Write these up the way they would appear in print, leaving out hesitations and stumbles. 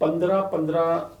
15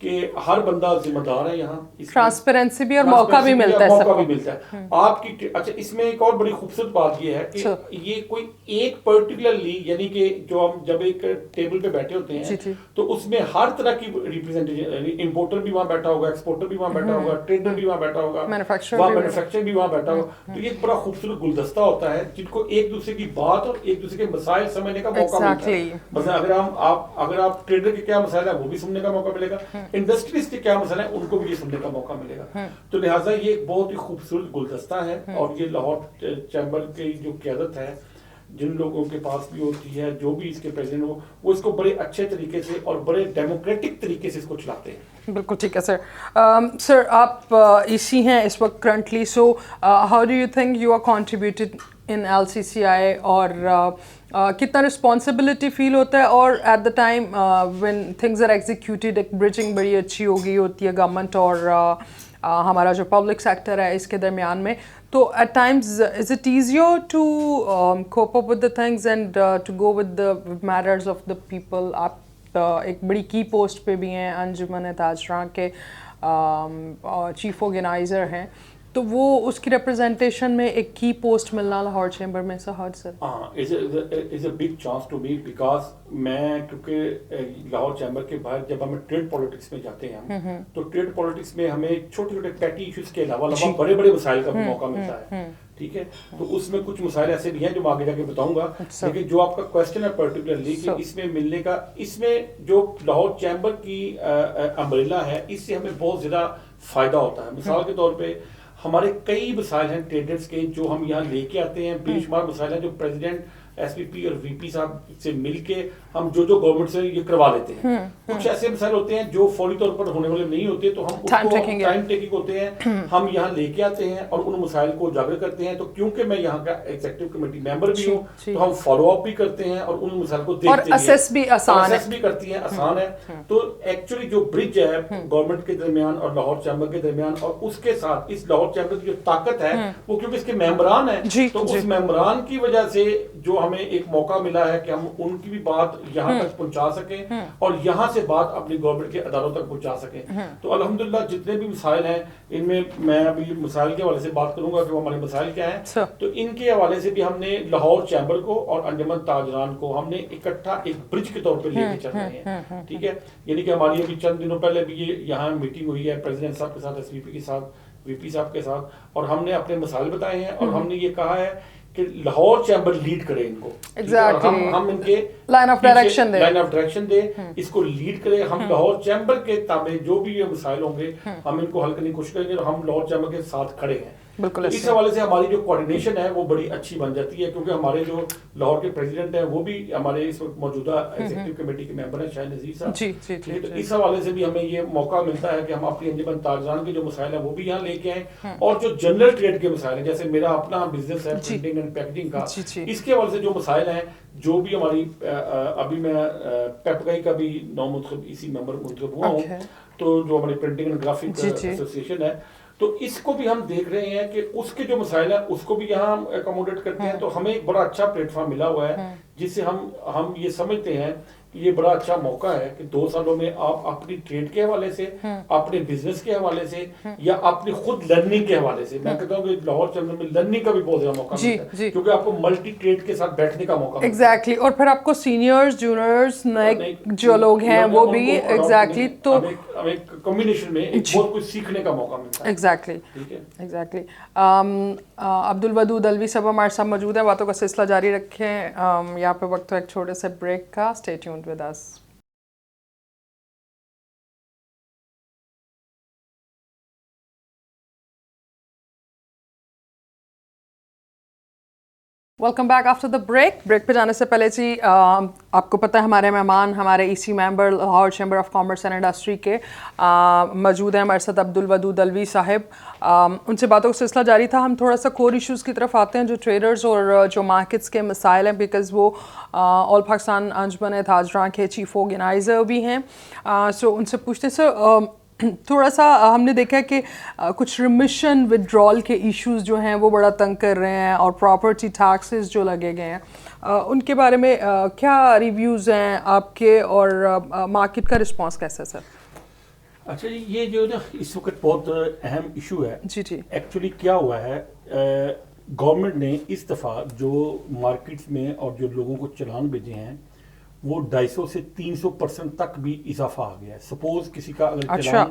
کہ ہر بندہ ذمہ دار ہے یہاں, ٹرانسپیرنسی بھی اور موقع بھی ملتا ہے, موقع بھی ملتا ہے آپ کی. اچھا اس میں ایک اور بڑی خوبصورت بات یہ ہے کہ یہ کوئی ایک پرٹیکولرلی, یعنی کہ جو ہم جب ایک ٹیبل پہ بیٹھے ہوتے ہیں تو اس میں ہر طرح کی ریپرزینٹیشن, امپورٹر بھی وہاں بیٹھا ہوگا, ایکسپورٹر بھی وہاں بیٹھا ہوگا, ٹریڈر بھی وہاں بیٹھا ہوگا, مینوفیکچرر بھی وہاں بیٹھا ہوگا. تو یہ ایک بڑا خوبصورت گلدستہ ہوتا ہے جن کو ایک دوسرے کی بات اور ایک دوسرے کے مسائل سمجھنے کا موقع ملتا ہے. مثلا اگر آپ ٹریڈر کے کیا مسائل ہیں وہ بھی سننے کا موقع ملے گا, انڈسٹریز کے کیا مسئلہ ہے ان کو بھی یہ سننے کا موقع ملے گا. تو لہٰذا یہ ایک بہت ہی خوبصورت گلدستہ ہے, اور یہ لاہور چیمبر کی جو قیادت ہے, جن لوگوں کے پاس بھی ہوتی ہے, جو بھی اس کے پریزیڈنٹ ہو, وہ اس کو بڑے اچھے طریقے سے اور بڑے ڈیموکریٹک طریقے سے اس کو چلاتے ہیں. بالکل ٹھیک ہے سر. سر آپ ای سی ہیں اس وقت currently, so how do you think you are contributed in LCCI, اور کتنا رسپانسبلٹی فیل ہوتا ہے, اور at the time when things are executed ایک برجنگ بڑی اچھی ہو گئی ہوتی ہے گورنمنٹ اور ہمارا جو پبلک سیکٹر ہے اس کے درمیان میں, تو at times is it easier to cope up with the things and to go with the matters of the people. آپ ایک بڑی کی پوسٹ پہ بھی ہیں, انجمن تاجراں کے چیف آرگنائزر ہیں, تو وہ اس کی ریپرزنٹیشن میں ایک کی پوسٹ ملنا لاہور چیمبر میں sir is a big chance to me, because میں کیونکہ لاہور چیمبر کے باہر جب ہمیں ٹریڈ پالیٹکس میں جاتے ہیں تو ٹریڈ پالیٹکس میں ہمیں چھوٹے چھوٹے پیٹی ایشوز کے علاوہ بڑے بڑے مسائل کا بھی موقع ملتا ہے. ٹھیک ہے, تو اس میں کچھ مسائل ایسے بھی ہیں جو میں آگے جا کے بتاؤں گا, لیکن جو آپ کا کوشچن ہے پرٹیکولرلی کہ اس میں ملنے کا, اس میں جو لاہور چیمبر کی امبریلا ہے اس سے ہمیں بہت زیادہ فائدہ ہوتا ہے. مثال کے طور پہ ہمارے کئی مسائل ہیں ٹریڈرز کے جو ہم یہاں لے کے آتے ہیں, بے شمار مسائل ہیں جو پریزیڈنٹ, ایس پی پی اور وی پی صاحب سے مل کے ہم جو گورنمنٹ سے یہ کروا لیتے ہیں. کچھ ایسے مسائل ہوتے ہیں جو فوری طور پر ہونے والے نہیں ہوتے, تو ہم ٹائم ٹیکنگ ہوتے ہیں, ہم یہاں لے کے آتے ہیں اور ان مسائل کو اجاگر کرتے ہیں. تو کیونکہ میں یہاں کا ایگزیکٹو کمیٹی ممبر بھی ہوں, تو ہم فالو اپ بھی کرتے ہیں اور ان مسائل کو دیکھتے ہیں, اور اسیس بھی کرتی ہیں, آسان ہے. تو ایکچولی جو برج ہے گورنمنٹ کے درمیان اور لاہور چیمبر کے درمیان, اور اس کے ساتھ اس لاہور چیمبر کی جو طاقت ہے وہ کیونکہ اس کے ممبران ہیں, تو اس ممبران کی وجہ سے جو ہمیں ایک موقع ملا ہے کہ ہم ان کی بھی بات یہاں تک پہنچا سکیں اور یہاں سے بات اپنی گورنمنٹ کے اداروں تک پہنچا سکیں. تو الحمدللہ جتنے بھی مسائل ہیں ان میں ابھی مسائل کے حوالے سے بات کروں گا کہ وہ ہمارے مسائل کیا ہیں. تو ان کے حوالے سے بھی ہم نے لاہور چیمبر کو اور انجمن تاجران کو ہم نے اکٹھا ایک برج کے طور پہ لے کے چل رہے ہیں. ٹھیک ہے, یعنی کہ ہماری ابھی چند دنوں پہلے بھی یہاں میٹنگ ہوئی ہے پریزیڈنٹ صاحب کے ساتھ, ایس پی پی کے ساتھ, وی پی صاحب کے ساتھ, اور ہم نے اپنے مسائل بتائے ہیں, اور ہم نے یہ کہا ہے کہ لاہور چیمبر لیڈ کرے ان کو, ہم ان کے لائن آف ڈائریکشن دے, اس کو لیڈ کرے. ہم لاہور چیمبر کے تابع جو بھی یہ مسائل ہوں گے ہم ان کو حل کرنے کی کوشش کریں گے, اور ہم لاہور چیمبر کے ساتھ کھڑے ہیں. اس حوالے سے ہماری جو کوارڈینیشن ہے وہ بڑی اچھی بن جاتی ہے, کیونکہ ہمارے جو لاہور کے پریزیڈنٹ ہیں وہ بھی ہمارے اس وقت موجودہ ایگزیکٹو کمیٹی کے ممبر ہیں شاہد نذیر صاحب. تو اس حوالے سے بھی ہمیں یہ موقع ملتا ہے کہ ہم اپنی انجمن تاجران کے جو مسائل ہیں وہ بھی یہاں لے کے آئیں, اور جو جنرل ٹریڈ کے مسائل ہیں, جیسے میرا اپنا بزنس ہے پرنٹنگ اینڈ پیکجنگ کا, اس کے حوالے سے جو مسائل ہیں, جو بھی ہماری ابھی میں پیپکائی کا بھی نو منتخب اسی ممبر منتخب ہوا ہوں, تو جو ہماری پرنٹنگ اینڈ گرافک ایسوسیشن ہے, تو اس کو بھی ہم دیکھ رہے ہیں کہ اس کے جو مسائل ہیں اس کو بھی یہاں ہم اکوموڈیٹ کرتے ہیں. تو ہمیں ایک بڑا اچھا پلیٹ فارم ملا ہوا ہے جس سے ہم یہ سمجھتے ہیں کہ یہ بڑا اچھا موقع ہے کہ 2 سالوں میں آپ اپنی ٹریڈ کے حوالے سے, اپنے بزنس کے حوالے سے, یا اپنی خود لرننگ کے حوالے سے, میں کہتا ہوں کہ لاہور چیمبر میں لرننگ کا بھی بہت زیادہ موقع ملتا ہے, کیونکہ آپ کو ملٹی ٹریڈ کے ساتھ بیٹھنے کا موقع ملتا ہے. ایگزیکٹلی, اور پھر آپ کو سینئرز, جونیئرز, نئے جو لوگ ہیں وہ بھی ایگزیکٹلی, تو ایک کمبینیشن میں بہت کچھ سیکھنے کا موقع ملتا ہے. ایگزیکٹلی. عبدالودود الوی صاحب ہمارے ساتھ موجود ہیں, باتوں کا سلسلہ جاری رکھیں. یہاں پہ وقت ایک چھوٹے سے بریک کا, stay tuned with us. Welcome back after the break پہ جانے سے پہلے جی آپ کو پتہ ہے ہمارے مہمان ہمارے E C member Lahore chamber of commerce and industry کے موجود ہیں ہمارے ساتھ عبدالودود الوی صاحب. ان سے باتوں کا سلسلہ جاری تھا. ہم تھوڑا سا کور ایشوز کی طرف آتے ہیں جو ٹریڈرز اور جو مارکیٹس کے مسائل ہیں, بیکاز وہ آل پاکستان انجمن تاجراں کے چیف آرگنائزر بھی ہیں. سو ان سے پوچھتے سر, تھوڑا سا ہم نے دیکھا کہ کچھ ریمیشن ودرال کے ایشوز جو ہیں وہ بڑا تنگ کر رہے ہیں, اور پراپرٹی ٹیکسز جو لگے گئے ہیں, ان کے بارے میں کیا ریویوز ہیں آپ کے, اور مارکیٹ کا رسپانس کیسا ہے سر؟ اچھا جی، یہ جو نا اس وقت بہت اہم ایشو ہے جی جی ایکچولی کیا ہوا ہے، گورنمنٹ نے اس دفعہ جو مارکیٹس میں اور جو لوگوں کو چلان بھیجے ہیں وہ 250 سے 300% تک بھی اضافہ آ گیا ہے. سپوز کسی کا اگر چلان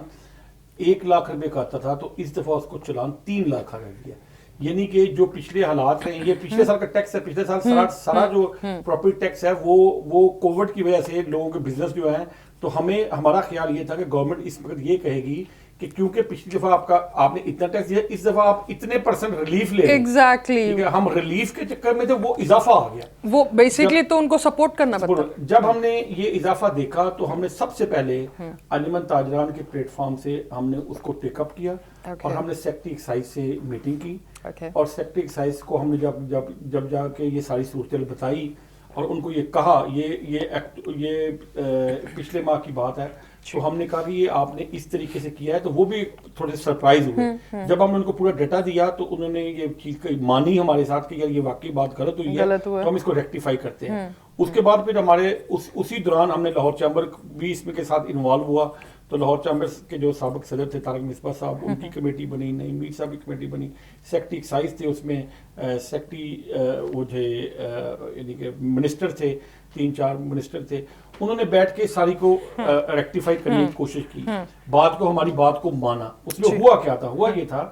1 لاکھ روپے کا آتا تھا تو اس دفعہ اس کو چلان 3 لاکھ کا رہ گیا. یعنی کہ جو پچھلے حالات ہیں، یہ پچھلے سال کا ٹیکس ہے، پچھلے سال سارا جو پراپرٹی ٹیکس ہے وہ کووڈ کی وجہ سے لوگوں کے بزنس جو ہیں، تو ہمارا خیال یہ تھا کہ گورنمنٹ اس وقت یہ کہے گی کہ کیونکہ پچھلی دفعہ آپ نے اتنا ٹیکس دیا، اس دفعہ آپ اتنے % ریلیف لے لیں. ایگزیکٹلی ہم ریلیف کے چکر میں تھے، وہ اضافہ آ گیا. وہ بیسکلی تو ان کو سپورٹ کرنا پڑتا. جب ہم نے یہ اضافہ دیکھا تو ہم نے سب سے پہلے انجمن تاجران کے پلیٹ فارم سے ہم نے اس کو ٹیک اپ کیا اور ہم نے سیکٹری ایکسائز سے میٹنگ کی. اور سیکٹری ایکسائز کو ہم نے جب جا کے یہ ساری صورتحال بتائی اور ان کو یہ کہا، یہ پچھلے ماہ کی بات ہے، تو ہم نے کہا کہ یہ آپ نے اس طریقے سے کیا ہے، تو وہ بھی تھوڑے سرپرائز ہوئے. جب ہم نے ان کو پورا ڈیٹا دیا تو انہوں نے یہ چیز مانی ہمارے ساتھ کہ یہ واقعی بات غلط ہوئی ہے، تو ہم اس کو ریکٹیفائی کرتے ہیں. اس کے بعد پھر ہمارے اسی دوران ہم نے لاہور چیمبر بھی اس میں کے ساتھ انوالو ہوا. تو لاہور چیمبر کے جو سابق صدر تھے طارق مصباح صاحب، ان کی کمیٹی بنی، نعیم میر صاحب کی کمیٹی بنی، سیکٹری ایکسائز تھے اس میں، سیکٹری وہ تھے یعنی کہ منسٹر تھے، 3-4 منسٹر تھے. انہوں نے بیٹھ کے ساری کو ریکٹیفائی کرنے کی کوشش کی، ہماری بات کو مانا. اس میں ہوا کیا تھا؟ ہوا یہ تھا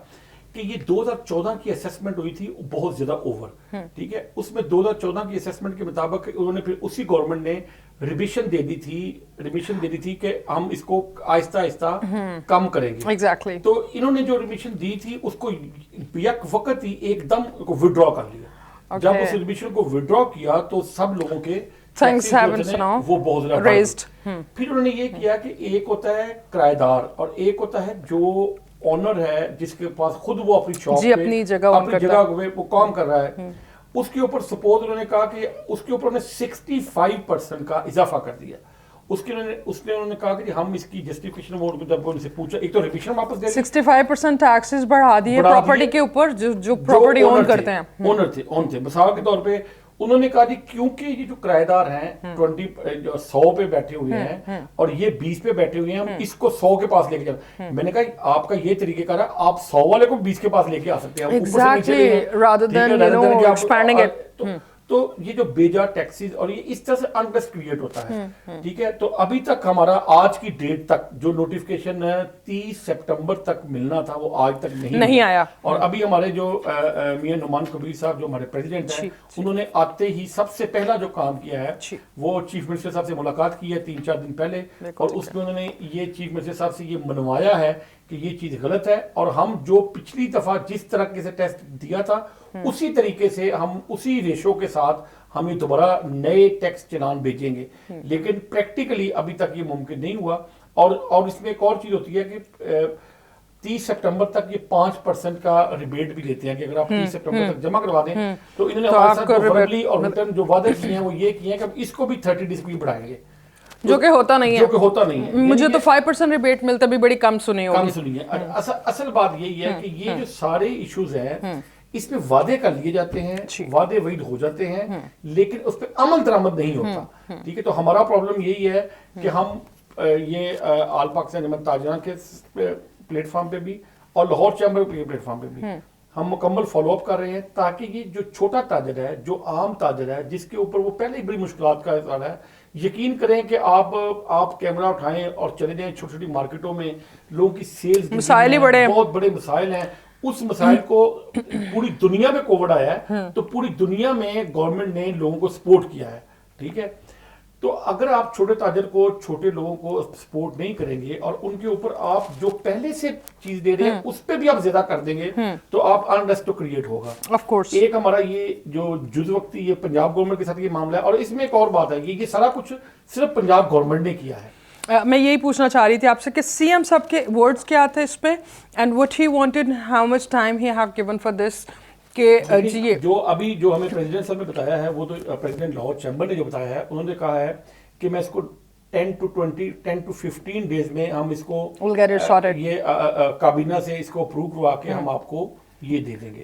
کہ یہ 2014 کی اسیسمنٹ ہوئی تھی بہت زیادہ اوور، ٹھیک ہے. اس میں 2014 کی اسیسمنٹ کے مطابق انہوں نے پھر اسی گورنمنٹ نے ریمیشن دے دی تھی کہ ہم اس کو آہستہ آہستہ کم کریں گے. ایگزیکٹلی. تو انہوں نے جو ریمیشن دی تھی اس کو یک وقت ہی ایک دم ودرا کر لیا. جب اس ریمیشن کو ودرا کیا تو سب لوگوں کے وہ بہت زیادہ ریزڈ. پھر انہوں نے یہ کیا کہ ایک ہوتا ہے کرایہ دار اور ایک ہوتا ہے جو اونر ہے، جس کے پاس خود وہ اپنی شاپ پہ اپنی جگہ وہ کام کر رہا ہے. اس کے اوپر سپوز انہوں نے کہا کہ اس کے اوپر 65% کا اضافہ کر دیا. انہوں نے کہا کہ ہم اس کی جسٹیفیکیشن وہ جب ان سے پوچھا، ایک تو ریمیشن واپس دے 65% ٹیکسز بڑھا دیے پراپرٹی کے اوپر جو پراپرٹی اون کرتے ہیں. اون تھے مثال کے طور پہ انہوں نے کہا جی کیونکہ یہ جو کرایہ دار ہیں 100 پہ بیٹھے ہوئے ہیں اور یہ 20 پہ بیٹھے ہوئے ہیں، اس کو 100 کے پاس لے کے جانا. میں نے کہا آپ کا یہ طریقہ کار ہے، آپ 100 والے کو 20 کے پاس لے کے آ سکتے ہیں. Exactly, rather than expanding it. تو یہ جو بیجا ٹیکسیز اور یہ اس طرح سے انریسٹ کریٹ ہوتا ہے، ٹھیک ہے. تو ابھی تک ہمارا آج کی ڈیٹ تک جو نوٹیفکیشن 30 سپٹمبر تک ملنا تھا وہ آج تک نہیں آیا. اور ابھی ہمارے جو میاں نعمان کبیر صاحب جو ہمارے پریزیڈنٹ ہیں، انہوں نے آتے ہی سب سے پہلا جو کام کیا ہے وہ چیف منسٹر صاحب سے ملاقات کی ہے 3-4 دن پہلے، اور اس میں انہوں نے یہ چیف منسٹر صاحب سے یہ منوایا ہے کہ یہ چیز غلط ہے اور ہم جو پچھلی دفعہ جس طریقے سے ٹیسٹ دیا تھا اسی طریقے سے ہم اسی ریشو کے ساتھ ہم یہ دوبارہ نئے ٹیکس چلان بھیجیں گے. لیکن پریکٹیکلی ابھی تک یہ ممکن نہیں ہوا. اور اس میں ایک اور چیز ہوتی ہے کہ 30 سپٹمبر تک یہ 5% کا ریبیٹ بھی لیتے ہیں کہ اگر آپ 30 سپٹمبر تک جمع کروا دیں تو انہوں نے ہمارے ساتھ وربلی اور ریٹرن جو وعدے کیے ہیں وہ یہ کیے ہیں کہ اس کو بھی 30 ڈیز بھی بڑھائیں گے، جو کہ ہوتا نہیں ہے. مجھے تو 5% ریبیٹ ملتا بھی بڑی کم سنی ہے. اصل بات یہی ہے کہ یہ جو سارے ایشوز ہیں اس میں وعدے کر لیے جاتے ہیں، وعدے وعید ہو جاتے ہیں، لیکن اس پہ عمل درآمد نہیں ہوتا. ٹھیک ہے. تو ہمارا پرابلم یہی ہے کہ ہم یہ آل پاکستان انجمن تاجران کے پلیٹ فارم پہ بھی اور لاہور چیمبر کے پلیٹ فارم پہ بھی ہم مکمل فالو اپ کر رہے ہیں تاکہ یہ جو چھوٹا تاجر ہے، جو عام تاجر ہے، جس کے اوپر وہ پہلے ہی بڑی مشکلات کا احساس ہے، یقین کریں کہ آپ کیمرہ اٹھائیں اور چلے جائیں چھوٹی چھوٹی مارکیٹوں میں، لوگوں کی سیلز مسائل ہی بہت بڑے مسائل ہیں. اس مسائل کو پوری دنیا میں کووڈ آیا ہے تو پوری دنیا میں گورنمنٹ نے لوگوں کو سپورٹ کیا ہے. ٹھیک ہے. تو اگر آپ چھوٹے تاجر کو، چھوٹے لوگوں کو سپورٹ نہیں کریں گے اور ان کے اوپر آپ جو پہلے سے چیز دے رہے ہیں اس پہ بھی آپ زیادہ کر دیں گے تو آپ انریسٹ تو کریٹ ہوگا. آف کورس ایک ہمارا یہ جو جز وقتی یہ پنجاب گورنمنٹ کے ساتھ یہ معاملہ ہے. اور اس میں ایک اور بات ہے کہ یہ سارا کچھ صرف پنجاب گورنمنٹ نے کیا ہے. میں یہی پوچھنا چاہ رہی تھی آپ سے کہ سی ایم صاحب کے ورڈز کیا تھے اس پہ and what he wanted, how much time he have given for this, کہ جو ہمیں پریزیڈنٹ صاحب نے بتایا ہے وہ تو پریزیڈنٹ لاہور چیمبر نے جو بتایا ہے، انہوں نے کہا ہے کہ میں اس کو 10 to 15 ڈیز میں ہم اس کو یہ کابینہ سے اس کو اپروو کروا کے ہم آپ کو یہ دے دیں گے.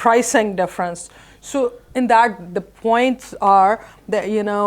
pricing difference. So in that the points are that you know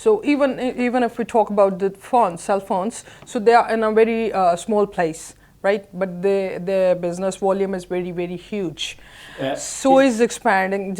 So even if we talk about the phones, cell phones, so they are in a very small place, right? But their business volume is very very huge. So is expanding.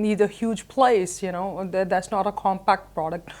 need a huge place, you know. That's not a compact product.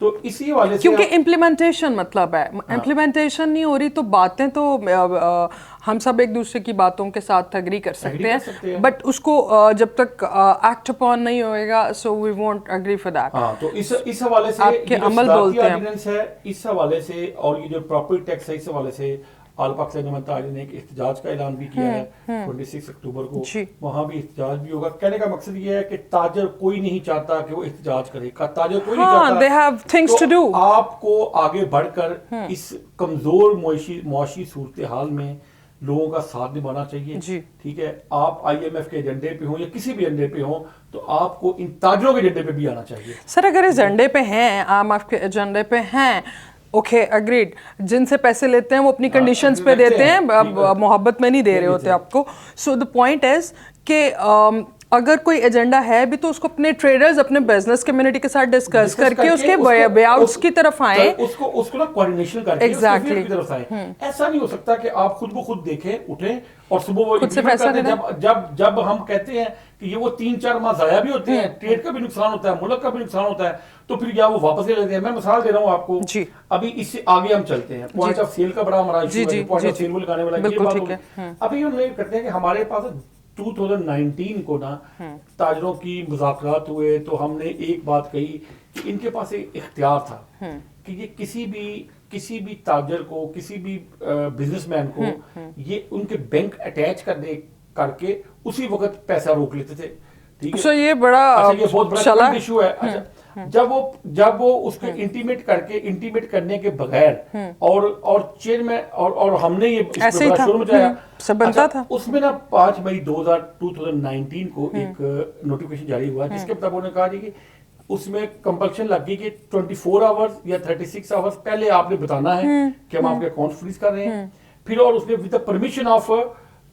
تو اسی حوالے سے کیونکہ implementation مطلب ہے implementation نہیں ہو رہی تو باتیں تو ہم سب ایک دوسرے کی باتوں کے ساتھ اگری کر سکتے ہیں بٹ اس کو جب تک ایکٹ اپون نہیں ہوئے گا so we won't agree for that. ہاں تو اس حوالے سے آپ کے عمل بولتے ہیں ہے اس حوالے سے اور یہ جو پراپرٹی ٹیکس ہے اس حوالے سے آل پاکستان جماعت تاجرین نے ایک احتجاج کا اعلان بھی کیا ہے 26 اکتوبر کو, وہاں بھی احتجاج بھی ہوگا. کہنے کا مقصد یہ ہے کہ تاجر کوئی نہیں چاہتا کہ وہ احتجاج کرے, تاجر کوئی نہیں چاہتا. تو آپ کو آگے بڑھ کر اس کمزور معاشی صورتحال میں لوگوں کا ساتھ نبھانا چاہیے. ٹھیک ہے, آپ آئی ایم ایف کے ایجنڈے پہ ہوں یا کسی بھی ایجنڈے پہ ہوں تو آپ کو ان تاجروں کے ایجنڈے پہ بھی آنا چاہیے. سر اگر ایجنڈے پہ ہیں آئی ایم ایف کے ایجنڈے پہ ہیں اوکے اگریڈ, جن سے پیسے لیتے ہیں وہ اپنی کنڈیشنز پہ دیتے ہیں, محبت میں نہیں دے رہے ہوتے آپ کو. سو دا پوائنٹ از کہ اگر کوئی ایجنڈا ہے بھی تو اس کو اپنے ٹریڈرز اپنے بزنس کمیونٹی کے ساتھ ڈسکس کر کے اس کے وے آؤٹس کی طرف آئیں, اس کو نا کوارڈینیشن کر کے ایگزیکٹلی کی طرف آئیں. ایسا نہیں ہو سکتا کہ آپ خود بخود دیکھیں اٹھیں اور صبح وہ جب ہم کہتے ہیں کہ یہ وہ 3-4 ماہ ضائع بھی ہوتے ہیں, ٹریڈ کا بھی نقصان ہوتا ہے, ملک کا بھی نقصان ہوتا ہے, تو پھر یا وہ واپس لے لیتے ہیں. میں مثال دے رہا ہوں آپ کو, ابھی اس سے آگے ہم چلتے ہیں, پوائنٹ آف سیل کا بڑا ہمارا ایشو ہے, پوائنٹ آف سیل وہ لگانے والا یہ بات. ابھی ہم یہ کرتے ہیں کہ ہمارے پاس 2019 کو نا تاجروں کی مذاکرات ہوئے تو ہم نے ایک بات کہی کہ ان کے پاس ایک اختیار تھا کہ یہ کسی بھی تاجر کو, کسی بھی بزنس مین کو یہ ان کے بینک اٹیچ کر کے اسی وقت پیسہ روک لیتے تھے. ٹھیک ہے, یہ بڑا یہ بہت بڑا ایشو ہے. اچھا, جب وہ اس کو انٹیمیٹ کرنے کے بغیر اور چیئرمین اور ہم نے یہ شور مچایا بنتا تھا, اس میں نا 5 مئی 2019 کو ایک نوٹیفکیشن جاری ہوا جس کے مطابق انہوں نے کہا جی کہ اس میں کمپلشن لگ گئی کہ 24 آورز یا 36 آورز پہلے آپ نے بتانا ہے کہ ہم آپ کے اکاؤنٹ فریز کر رہے ہیں, پھر اور اس نے with permission of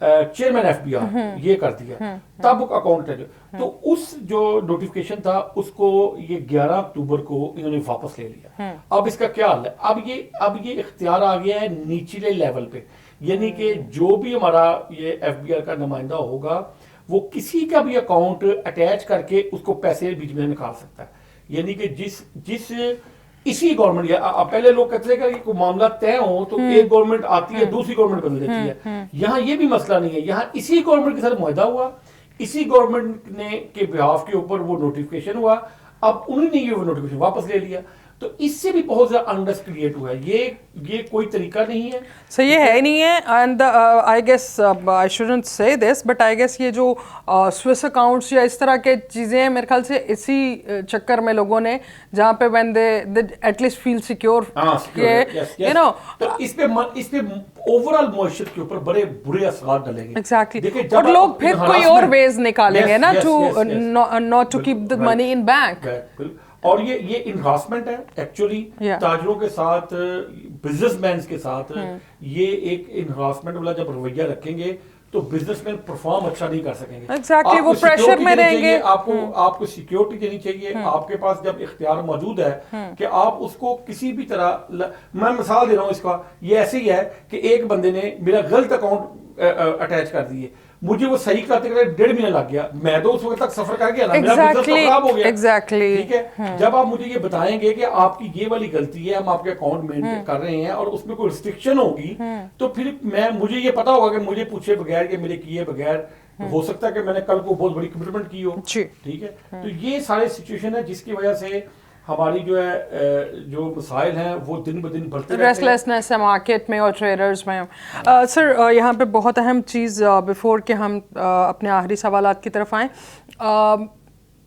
chairman F B R یہ کر دیا تب اکاؤنٹ ہے. تو اس جو نوٹیفکیشن تھا اس کو یہ 11 اکتوبر کو انہوں نے واپس لے لیا. اب اس کا کیا حل ہے, اب یہ اختیار آ گیا ہے نیچلے لیول پہ, یعنی کہ جو بھی ہمارا یہ ایف بی آر کا نمائندہ ہوگا وہ کسی کا بھی اکاؤنٹ اٹیچ کر کے اس کو پیسے بیچ میں نکال سکتا ہے. یعنی کہ جس اسی گورنمنٹ, پہلے لوگ کہتے ہیں کہ کوئی معاملہ طے ہو تو ایک گورنمنٹ آتی ہے دوسری گورنمنٹ بدل دیتی ہے. یہاں یہ بھی مسئلہ نہیں ہے, یہاں اسی گورنمنٹ کے ساتھ معاہدہ ہوا, اسی گورنمنٹ نے کے بہاف کے اوپر وہ نوٹیفکیشن ہوا, اب انہوں نے یہ وہ نوٹیفکیشن واپس لے لیا. تو اس سے بھی بہت زیادہ انڈرسٹ کریٹ ہوا ہے. یہ کوئی طریقہ نہیں ہے, سو یہ ہے نہیں ہے. And I guess I shouldn't سے دس بٹ آئی گیس یہ جو سوئس اکاؤنٹس یا اس طرح کے چیزیں ہیں میرے خیال سے اسی چکر میں لوگوں نے جہاں پہ when they at least feel secure you know, تو اس پہ اوور آل معیشت کے اوپر بڑے برے اثرات ڈلیں گے. ایگزیکٹلی, اور لوگ پھر کوئی اور ویز نکالیں گے نا not to keep the money in bank. اور یہ انہراسمنٹ ہے ایکچولی تاجروں کے ساتھ, بزنس مینز کے ساتھ. یہ ایک انہراسمنٹ والا جب رویہ رکھیں گے تو بزنس مین پرفارم اچھا نہیں کر سکیں گے. ایگزیکٹلی, وہ پریشر میں رہیں گے. آپ کو سیکیورٹی دینی چاہیے. آپ کے پاس جب اختیار موجود ہے کہ آپ اس کو کسی بھی طرح, میں مثال دے رہا ہوں اس کا, یہ ایسے ہی ہے کہ ایک بندے نے میرا غلط اکاؤنٹ اٹیچ کر دیے, مجھے وہ صحیح کرتے کرتے 1.5 مہینہ لگ گیا, میں تو اس وقت تک سفر کر گیا نا, میرا بزنس خراب ہو گیا. ٹھیک ہے, جب آپ مجھے یہ بتائیں گے کہ آپ کی یہ والی غلطی ہے, ہم آپ کے اکاؤنٹ مینٹین کر رہے ہیں اور اس میں کوئی ریسٹرکشن ہوگی, تو پھر مجھے یہ پتا ہوگا کہ مجھے پوچھے بغیر کہ میرے کیے بغیر ہو سکتا ہے کہ میں نے کل کو بہت بڑی کمٹمنٹ کی ہو. ٹھیک ہے, تو یہ سارے سچویشن ہے جس کی وجہ سے ہماری جو ہے جو مسائل ہیں وہ دن بدن بڑھتے رہتے ہیں. ریسٹلیسنس ہے مارکیٹ میں اور ٹریڈرز میں. سر یہاں پہ بہت اہم چیز بیفور کہ ہم اپنے آخری سوالات کی طرف آئیں,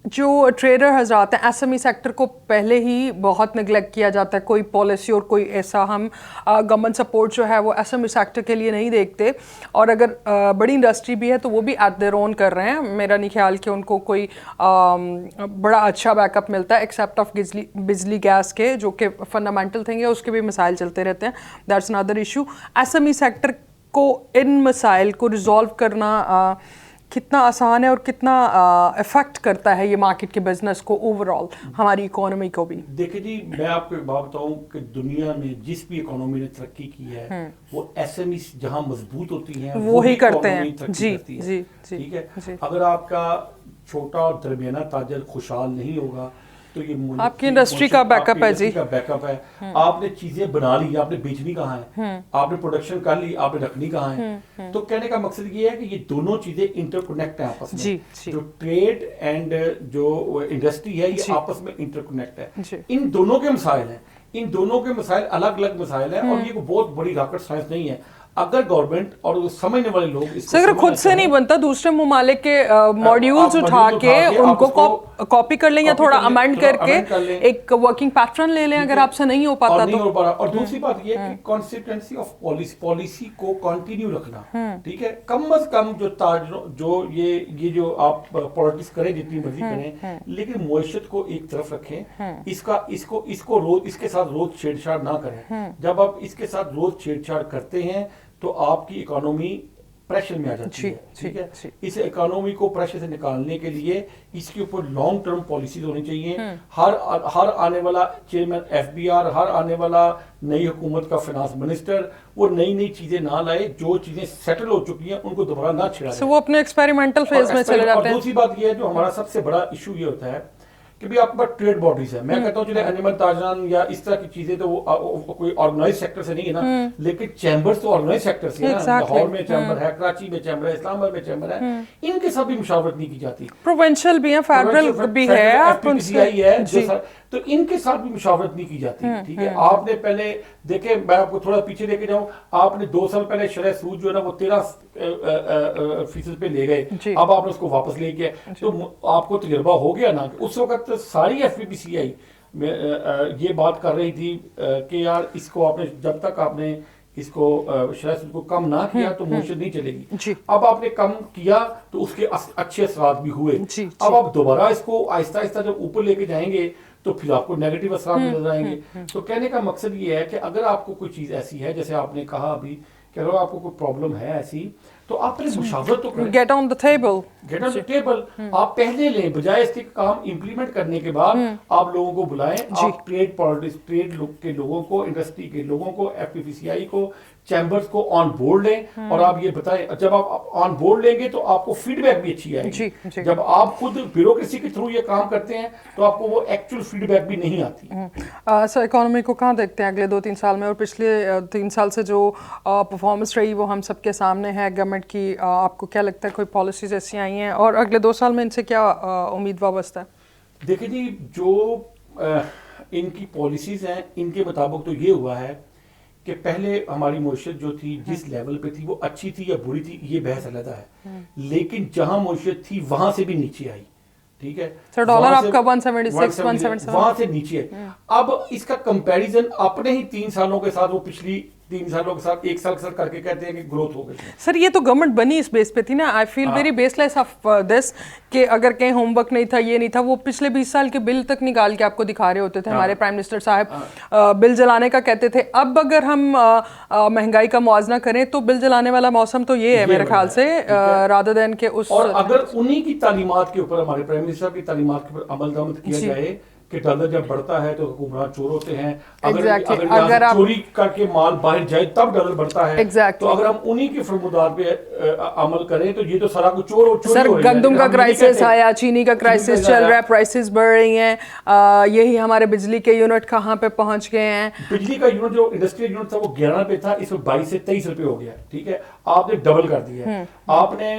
جو ٹریڈر حضرات ہیں ایس ایم ای سیکٹر کو پہلے ہی بہت نگلیکٹ کیا جاتا ہے. کوئی پالیسی اور کوئی ایسا ہم گورنمنٹ سپورٹ جو ہے وہ ایس ایم ای سیکٹر کے لیے نہیں دیکھتے, اور اگر بڑی انڈسٹری بھی ہے تو وہ بھی ایٹ دیئر اون کر رہے ہیں. میرا نہیں خیال کہ ان کو کوئی بڑا اچھا بیک اپ ملتا ہے ایکسیپٹ آف بجلی گیس کے, جو کہ فنڈامنٹل تھنگ ہے, اس کے بھی مسائل چلتے رہتے ہیں. That's another issue. S M E sector کو ان مسائل کو ریزالو کرنا کتنا آسان ہے اور کتنا افیکٹ کرتا ہے یہ مارکیٹ کے بزنس کو, اوور آل ہماری اکانومی کو بھی؟ دیکھیں جی, میں آپ کو ایک بات بتاؤں کہ دنیا میں جس بھی اکانومی نے ترقی کی ہے وہ ایس ایم ای جہاں مضبوط ہوتی ہیں وہی کرتے ہیں. جی ٹھیک ہے, اگر آپ کا چھوٹا اور درمیانہ تاجر خوشحال نہیں ہوگا تو یہ آپ کی انڈسٹری کا بیک اپ ہے جی، کا بیک اپ ہے. آپ نے چیزیں بنا لی, آپ نے بیچنی کہاں ہے, آپ نے پروڈکشن کر لی, آپ نے رکھنی کہاں ہے. تو کہنے کا مقصد یہ ہے کہ یہ دونوں چیزیں انٹر کنیکٹ ہیں آپس میں. جو ٹریڈ اینڈ جو انڈسٹری ہے یہ آپس میں انٹر کنیکٹ ہے. ان دونوں کے مسائل ہیں, ان دونوں کے مسائل الگ الگ مسائل ہیں, اور یہ کوئی بہت بڑی راکٹ سائنس نہیں ہے. اگر گورنمنٹ اور سمجھنے والے لوگ اس اگر خود سے نہیں بنتا, دوسرے ممالک کے ماڈیولز اٹھا کے ان کو کاپی کر لیں یا تھوڑا امینڈ کر کے ایک ورکنگ پیٹرن لے لیں اگر آپ سے نہیں ہو پاتا تو. اور دوسری بات یہ ہے کہ کنسسٹنسی آف پالیسی کو کنٹینیو رکھنا, ٹھیک ہے. کم از کم جو یہ جو آپ پالیٹکس کریں جتنی مرضی کریں, لیکن معیشت کو ایک طرف رکھیں. اس کو روز اس کے ساتھ روز چھیڑ چھاڑ نہ کریں. جب آپ اس کے ساتھ روز چھیڑ چھاڑ کرتے ہیں تو آپ کی اکانومی پریشر میں آ جاتی ہے, ٹھیک ہے. اس اکانومی کو پریشر سے نکالنے کے لیے اس کے اوپر لانگ ٹرم پالیسیز ہونی چاہیے. ہر آنے والا چیئرمین ایف بی آر, ہر آنے والا نئی حکومت کا فائنانس منسٹر وہ نئی چیزیں نہ لائے. جو چیزیں سیٹل ہو چکی ہیں ان کو دوبارہ نہ چھڑا جائے. وہ اپنے ایکسپیریمنٹل فیز میں چلے جاتے ہیں. اور دوسری بات یہ ہے جو ہمارا سب سے بڑا ایشو یہ ہوتا ہے کہ بھی آپ کے پاس ٹریڈ باڈیز ہے. میں کہتا ہوں چلے انیمل تاجران یا اس طرح کی چیزیں تو وہ کوئی آرگنائز سیکٹر سے نہیں ہے نا, لیکن چیمبرز تو آرگنائز سیکٹر سے ہے نا. لاہور میں چیمبر ہے, کراچی میں چیمبر ہے, اسلام آباد میں چیمبر ہے. ان کے ساتھ بھی مشاورت نہیں کی جاتی. پروونشل بھی ہے, فیڈرل بھی ہے, آپ ان سے تو ان کے ساتھ بھی مشاورت نہیں کی جاتی, ٹھیک ہے. آپ نے پہلے دیکھیں, میں آپ کو تھوڑا پیچھے لے کے جاؤں, آپ نے 2 سال پہلے شرح سود جو ہے نا وہ 13% پہ لے گئے, اب آپ نے اس کو واپس لے گئے. تو آپ کو تجربہ ہو گیا نا کہ اس وقت ساری ایف پی سی آئی یہ بات کر رہی تھی کہ یار اس کو آپ نے جب تک آپ نے اس کو شرح سود کو کم نہ کیا تو معیشت نہیں چلے گی. اب آپ نے کم کیا تو اس کے اچھے اثرات بھی ہوئے. اب آپ دوبارہ اس کو آہستہ آہستہ جب اوپر لے کے جائیں گے تو پھر آپ کو نیگیٹو اثرات بھی نظر آئیں گے. تو کہنے کا مقصد یہ ہے کہ اگر آپ کو کوئی چیز ایسی ہے جیسے آپ نے کہا ابھی کہ اگر آپ کو کوئی پرابلم ہے ایسی تو آپ پہلے مشاورت تو کریں. Get on the table, get on the table آپ پہلے لیں, بجائے اس کے کام امپلیمنٹ کرنے کے بعد آپ لوگوں کو بلائیں. آپ ٹریڈ پالیٹکس, ٹریڈ کے لوگوں کو, انڈسٹری کے لوگوں کو, ایف پی سی آئی کو, چیمبرز کو آن بورڈ لیں اور آپ یہ بتائیں. جب آپ آن بورڈ لیں گے تو آپ کو فیڈ بیک بھی اچھی آئے گی. جب آپ خود بیوروکریسی کے تھرو یہ کام کرتے ہیں تو آپ کو وہ ایکچوئل فیڈ بیک بھی نہیں آتی. سر اکانومی کو کہاں دیکھتے ہیں اگلے 2-3 سال میں, اور پچھلے 3 سال سے جو پرفارمنس رہی وہ ہم سب کے سامنے ہے گورنمنٹ کی. آپ کو کیا لگتا ہے کوئی پالیسیز ایسی آئی ہیں اور اگلے 2 سال میں ان سے کیا امید وابستہ ہے؟ دیکھیں جی, جو ان کی پالیسیز ہیں ان کے مطابق تو یہ ہوا ہے کہ پہلے ہماری معیشت جو تھی جس لیول پہ تھی وہ اچھی تھی یا بری تھی یہ بحث علیحدہ ہے, لیکن جہاں معیشت تھی وہاں سے بھی نیچے آئی, ٹھیک ہے. سر ڈالر آپ کا 176 177 وہاں سے نیچے ہے. اب اس کا کمپیریزن اپنے ہی 3 سالوں کے ساتھ وہ پچھلی 3 سالوں کے ساتھ 1 سال کے ساتھ کر کے کہتے ہیں کہ گروتھ ہو گئی. سر یہ تو گورنمنٹ بنی اس بیس پہ تھی نا. آئی feel very base less of this کہ اگر کہیں ہوم ورک نہیں تھا, یہ نہیں تھا, وہ پچھلے 20 سال کے بل تک نکال کے آپ کو دکھا رہے ہوتے تھے. ہمارے پرائم منسٹر صاحب بل جلانے کا کہتے تھے. اب اگر ہم مہنگائی کا موازنہ کریں تو بل جلانے والا موسم تو یہ ہے میرے خیال سے, رادر دین کہ اس. اور اگر انہی کی تعلیمات کے اوپر, ہمارے پرائم منسٹر کی تعلیمات کے اوپر عمل درآمد کیا جائے کہ ڈالر جب بڑھتا ہے تو حکمران چور ہوتے ہیں, اگر چوری کر کے مال باہر جائے تب ڈالر بڑھتا ہے. تو اگر ہم انہی کے فرمودات پہ عمل کریں تو یہ تو سارا کچھ چور ہو رہا ہے. سر گندم کا کرائسس آیا, چینی کا کرائسس چل رہا ہے, پرائسز بڑھ رہی ہیں. یہی ہمارے بجلی کے یونٹ کہاں پہ پہنچ گئے ہیں. بجلی کا یونٹ جو انڈسٹریل یونٹ تھا وہ 11 پہ تھا, اس میں 22 سے 23 روپے ہو گیا, ٹھیک ہے. آپ نے ڈبل کر دیا ہے. آپ نے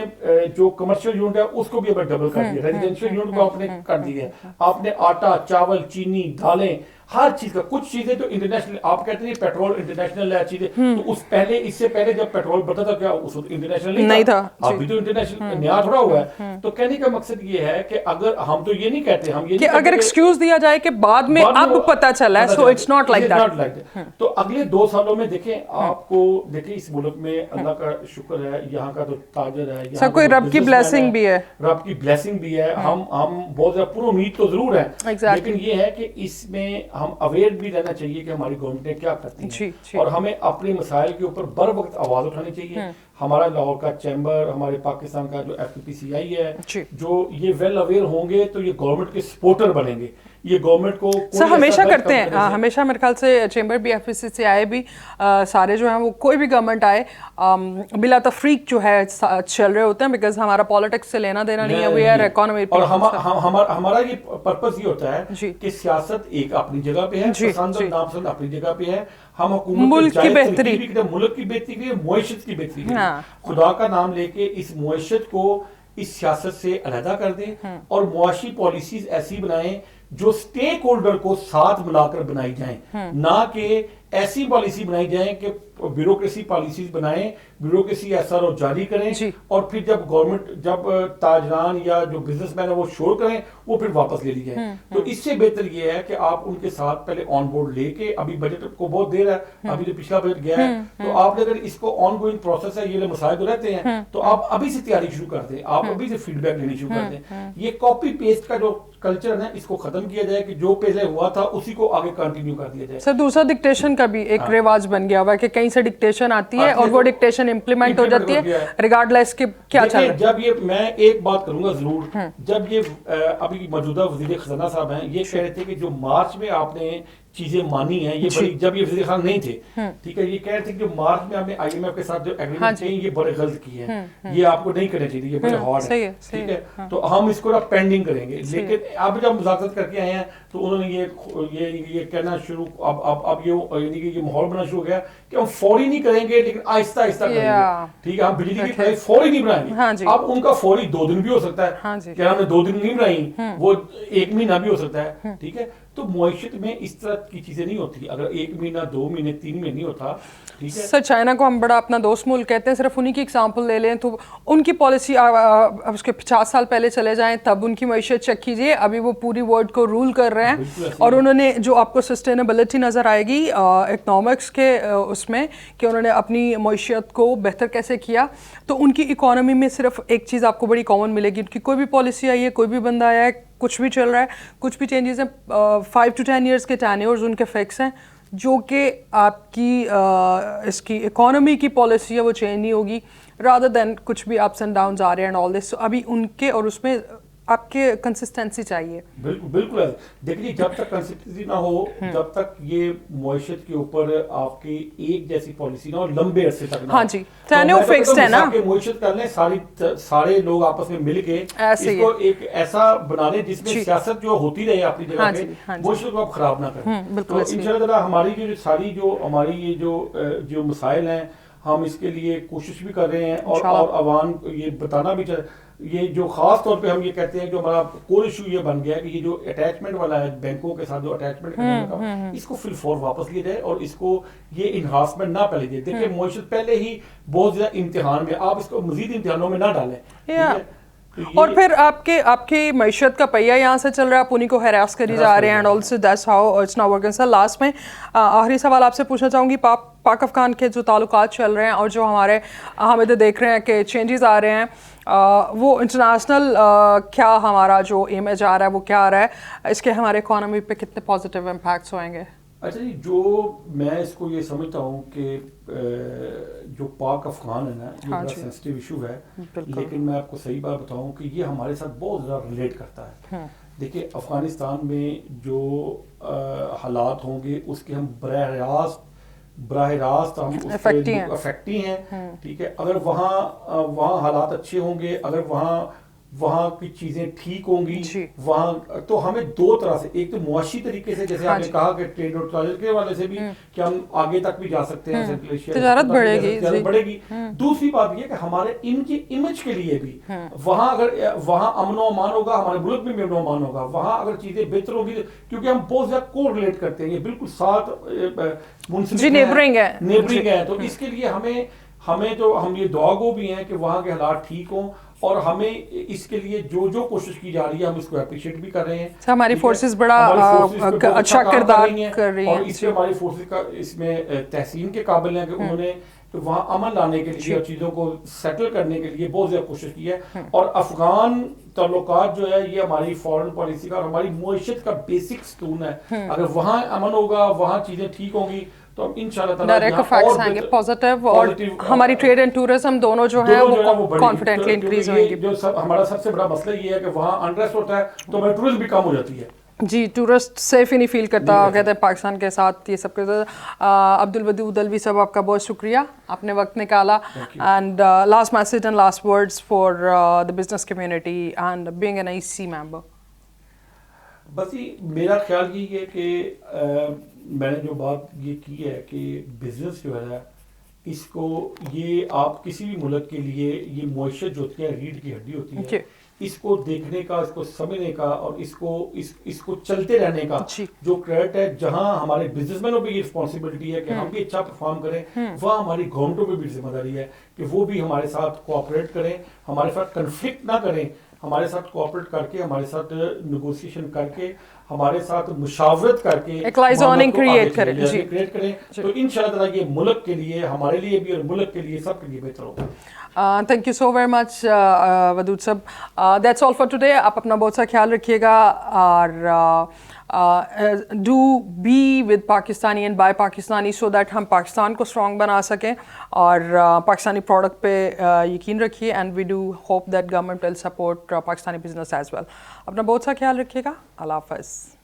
جو کمرشل یونٹ ہے اس کو بھی اب ڈبل کر دیا, ریزیڈینشیل یونٹ کو آپ نے کر دیا ہے. آپ نے آٹا, چاول, چینی, دالیں, ہر چیز کا, کچھ چیزیں تو انٹرنیشنل, آپ کہتے ہیں پیٹرول انٹرنیشنل ہے چیزیں, تو اس سے پہلے جب پیٹرول بڑھتا تھا کیا اس وقت انٹرنیشنل نہیں تھا؟ ابھی تو انٹرنیشنل نیا تھوڑا ہوا ہے. تو کہنے کا مقصد یہ ہے کہ اگر ہم تو یہ نہیں کہتے, ہم یہ کہ اگر ایکسکیوز دیا جائے کہ بعد میں اب پتہ چلا ہے, so it's not like that. تو اگلے 2 سالوں میں دیکھیں, آپ کو دیکھیں اس ملک میں اللہ کا شکر ہے, یہاں کا تو تاجر ہے, سر کوئی رب کی بلیسنگ بھی ہے, رب کی بلیسنگ بھی ہے. ہم بہت زیادہ پر امید تو ضرور ہیں, لیکن یہ ہے کہ اس میں ہم اویئر بھی رہنا چاہیے کہ ہماری گورنمنٹ کیا کرتی ہے, اور ہمیں اپنے مسائل کے اوپر بر وقت آواز اٹھانی چاہیے. ہمارا لاہور کا چیمبر, ہمارے پاکستان کا جو ایف پی سی آئی ہے, جو یہ ویل اویئر ہوں گے تو یہ گورنمنٹ کے سپورٹر بنیں گے. یہ گورنمنٹ کو سر ہمیشہ کرتے ہیں, ہمیشہ میرے خیال سے چیمبر بھی ایف سی سی آئے بھی سارے جو ہیں وہ کوئی بھی گورنمنٹ آئے بلا تفریق جو ہے چل رہے ہوتے ہیں, بیکاز ہمارا پالیٹکس سے لینا دینا نہیں ہے, وی آر اکانومی. اور ہمارا یہ پرپس یہ ہوتا ہے کہ سیاست ایک اپنی جگہ پہ ہے, پسند ناپسند اپنی جگہ پہ ہے, ہم حکومت ملک کی بہتری, ملک کی بہتری, معیشت کی بہتری, خدا کا نام لے کے اس معیشت کو اس سیاست سے علیحدہ کر دیں اور معاشی پالیسیز ایسی بنائیں جو سٹیک ہولڈر کو ساتھ ملا کر بنائی جائیں, نہ کہ ایسی پالیسی بنائی جائیں کہ بیوروکریسی پالیسیز بنائیں, بیوروکریسی ایسا رو جاری کریں اور پھر جب گورنمنٹ جب تاجران یا جو بزنس مین ہے وہ شور کریں وہ پھر واپس لے لی جائیں. تو اس سے بہتر یہ ہے کہ آپ ان کے ساتھ پہلے آن بورڈ لے کے, ابھی بجٹ کو بہت دیر ہے, ابھی جو پچھلا بجٹ گیا ہے, تو آپ نے اگر اس کو آن گوئنگ پروسیس ہے, یہ مسائل تو رہتے ہیں, تو آپ ابھی سے تیاری شروع کر دیں, آپ ابھی سے فیڈ بیک لینی شروع کر دیں. یہ کاپی پیسٹ کا جو کلچر ہے اس کو ختم کیا جائے کہ جو پہلے ہوا تھا اسی کو آگے کنٹینیو کر دیا جائے. سر دوسرا ڈکٹیشن کا بھی ایک رواج بن گیا ہوا ہے کہ کہیں سے ڈکٹیشن آتی ہے اور وہ ڈکٹیشن امپلیمنٹ ہو جاتی ہے ریگارڈلیس کے کیا چل رہا ہے. جب یہ میں ایک بات کروں گا ضرور, جب یہ ابھی موجودہ وزیر خزانہ صاحب ہیں یہ کہہ رہے تھے کہ جو مارچ میں آپ نے چیزیں مانی ہیں, یہ بڑی, جب یہ وزیر خان نہیں تھے, ٹھیک ہے, یہ کہہ رہے تھے کہ جو مارچ میں آپ نے آئی ایم ایف کے ساتھ جو ایگریمنٹ کیے یہ بڑے غلط کیے ہیں, یہ آپ کو نہیں کرنے چاہیے, یہ بڑے ہارڈ ہے, ٹھیک ہے, تو ہم اس کو پینڈنگ کریں گے. لیکن اب جب مذاکرات کر کے آئے ہیں تو انہوں نے یہ کہنا شروع, اب یہ ماحول بننا شروع ہو گیا کہ ہم فوری نہیں کریں گے لیکن آہستہ آہستہ کریں گے, ٹھیک ہے, ہم بجلی کی پرائس فوری نہیں بنائیں گے. اب ان کا فوری 2 دن بھی ہو سکتا ہے کہ ہم نے 2 دن نہیں بنائی, وہ 1 مہینہ بھی ہو سکتا ہے, ٹھیک ہے. تو معیشت میں اس طرح کی چیزیں نہیں ہوتی, اگر 1 مہینہ 2 مہینے 3 مہینے نہیں ہوتا, ٹھیک ہے. سر چائنا کو ہم بڑا اپنا دوست ملک کہتے ہیں, صرف انہی کی ایگزامپل لے لیں تو ان کی پالیسی اس کے 50 سال پہلے چلے جائیں تب ان کی معیشت چیک کیجیے, ابھی وہ پوری ورلڈ کو رول کر رہے ہیں, اور انہوں نے جو آپ کو سسٹینیبلٹی نظر آئے گی اکنامکس کے اس میں کہ انہوں نے اپنی معیشت کو بہتر کیسے کیا, تو ان کی اکانومی میں صرف ایک چیز آپ کو بڑی کامن ملے گی, ان کی کوئی بھی پالیسی آئی ہے, کوئی بھی بندہ آیا ہے, کچھ بھی چل رہا ہے, کچھ بھی چینجز ہیں, 5 to 10 ایئرس کے ٹینیورز ان کے فکس ہیں, جو کہ آپ کی اس کی اکانومی کی پالیسی ہے وہ چینج نہیں ہوگی, رادر دین کچھ بھی اپس اینڈ ڈاؤنز آ رہے ہیں اینڈ آل دس. ابھی ان کے اور اس میں آپ کے کنسسٹنسی چاہیے. بالکل ہے, دیکھیے جب تک کنسسٹنسی نہ ہو, جب تک یہ معیشت کے اوپر آپ کی ایک جیسی پالیسی نہ ہو لمبے عرصے تک نہ, ہاں جی ٹینیور فکسڈ ہے نا, معیشت کر لیں سارے لوگ آپس میں مل کے اس کو ایک ایسا بنا لیں جس میں سیاست جو ہوتی رہے اپنی جگہ پہ, معیشت کو آپ خراب نہ کریں. تو انشاءاللہ تعالی ہماری جو ساری جو ہماری یہ جو مسائل ہیں ہم اس کے لیے کوشش بھی کر رہے ہیں, اور عوام کو یہ بتانا بھی چاہیے. یہ جو خاص طور پہ ہم یہ کہتے ہیں جو ہمارا کور ایشو یہ بن گیا ہے کہ یہ جو اٹیچمنٹ والا ہے بینکوں کے ساتھ جو اٹیچمنٹ کرنے کا, اس کو فل فور واپس لیا جائے اور اس کو یہ انہانسمنٹ نہ پہلے دے. دیکھیں معیشت پہلے ہی بہت زیادہ امتحان میں, آپ اس کو مزید امتحانوں میں نہ ڈالیں. اور پھر آپ کی معیشت کا پہیہ یہاں سے چل رہا ہے, آپ انہیں کو ہراس کری جا رہے ہیں, and also that's how it's not working. Sir last میں آخری سوال آپ سے پوچھنا چاہوں گی, پاک افغان کے جو تعلقات چل رہے ہیں اور جو ہم ادھر دیکھ رہے ہیں کہ چینجز آ رہے ہیں, وہ انٹرنیشنل کیا ہمارا جو امیج آ رہا ہے وہ کیا آ رہا ہے, اس کے ہمارے اکانومی پہ کتنے پازیٹیو امپیکٹس ہوئیں گے؟ اچھا جی, جو میں اس کو یہ سمجھتا ہوں کہ جو پاک افغان ہے نا یہ بڑا سینسٹیو ایشو ہے, لیکن میں آپ کو صحیح بات بتاؤں کہ یہ ہمارے ساتھ بہت زیادہ ریلیٹ کرتا ہے. دیکھیں افغانستان میں جو حالات ہوں گے اس کے ہم براہ راست ہم افیکٹی ہیں, ٹھیک ہے. اگر وہاں حالات اچھے ہوں گے, اگر وہاں کی چیزیں ٹھیک ہوں گی وہاں, تو ہمیں 2 طرح سے, ایک تو معاشی طریقے سے جیسے آپ نے کہا کہ ٹریڈ اور ٹرانزٹ کے والے سے بھی کہ ہم آگے تک بھی جا سکتے ہیں, تجارت بڑھے گی. دوسری بات یہ کہ ہمارے ان کی امیج کے لیے بھی وہاں امن و امان ہوگا, ہمارے ملک میں امن و امان ہوگا, وہاں اگر چیزیں بہتر ہوگی, کیونکہ ہم بہت زیادہ کو ریلیٹ کرتے ہیں, یہ بالکل ساتھ منسلک نیبرنگ ہے. تو اس کے لیے ہمیں تو ہم یہ دعا گو بھی ہیں کہ وہاں کے حالات ٹھیک ہوں, اور ہمیں اس کے لیے جو کوشش کی جا رہی ہے ہم اس کو اپریشیٹ بھی کر رہے ہیں. ہماری فورسز بڑا اچھا کردار کر رہی ہیں, اور اس میں ہماری فورسز کا اس میں تحسین کے قابل ہیں کہ انہوں نے وہاں امن لانے کے لیے اور چیزوں کو سیٹل کرنے کے لیے بہت زیادہ کوشش کی ہے. اور افغان تعلقات جو ہے یہ ہماری فارن پالیسی کا اور ہماری معیشت کا بیسک ستون ہے. اگر وہاں امن ہوگا, وہاں چیزیں ٹھیک ہوں گی, تو ہم انشاءاللہ تعالی پازیٹیو, اور ہماری ٹریڈ اینڈ ٹورزم دونوں جو ہیں وہ کانفیڈنٹلی انکریز ہوئیں گے. جو ہمارا سب سے بڑا مسئلہ یہ ہے کہ وہاں انریسٹ ہوتا ہے تو ہماری ٹورزم بھی کم ہو جاتی ہے. جی ٹورسٹ سیف ہی نہیں فیل کرتا کہتے ہیں پاکستان کے ساتھ یہ سب عبدالودود الوی صاحب آپ کا بہت شکریہ آپ نے وقت نکالا and last message and last words for the business community and being an I C member. بس میرا خیال یہ ہے کہ میں نے جو بات یہ کی ہے کہ بزنس جو ہے اس کو یہ آپ کسی بھی ملک کے لیے یہ معیشت جو ہوتی ہے ریڑھ کی ہڈی ہوتی ہے اس کو دیکھنے کا اس کو سمجھنے کا اور اس کو چلتے رہنے کا جو کریڈٹ ہے جہاں ہمارے بزنس مینوں پہ یہ رسپانسبلٹی ہے کہ ہم بھی اچھا پرفارم کریں وہاں ہماری گورنمنٹوں پہ بھی ذمہ داری ہے کہ وہ بھی ہمارے ساتھ کوآپریٹ کریں ہمارے ساتھ کنفلکٹ نہ کریں ہمارے ساتھ کوآپریٹ کر کے ہمارے ساتھ نیگوسیشن کر کے ہمارے ساتھ مشاورت کر کے کریٹ کریں تو انشاءاللہ تعالیٰ یہ ملک کے لیے ہمارے لیے بھی اور ملک کے لیے سب کے لیے بہتر ہوگا. Thank you so very much Wadood صاحب. That's all for today. آپ اپنا بہت سا خیال رکھیے گا اور do be with Pakistani and buy Pakistani so that ہم پاکستان کو اسٹرانگ بنا سکیں اور پاکستانی پروڈکٹ پہ یقین رکھیے and we do hope that government will support Pakistani business as well. اپنا بہت سا خیال رکھیے گا. اللہ حافظ.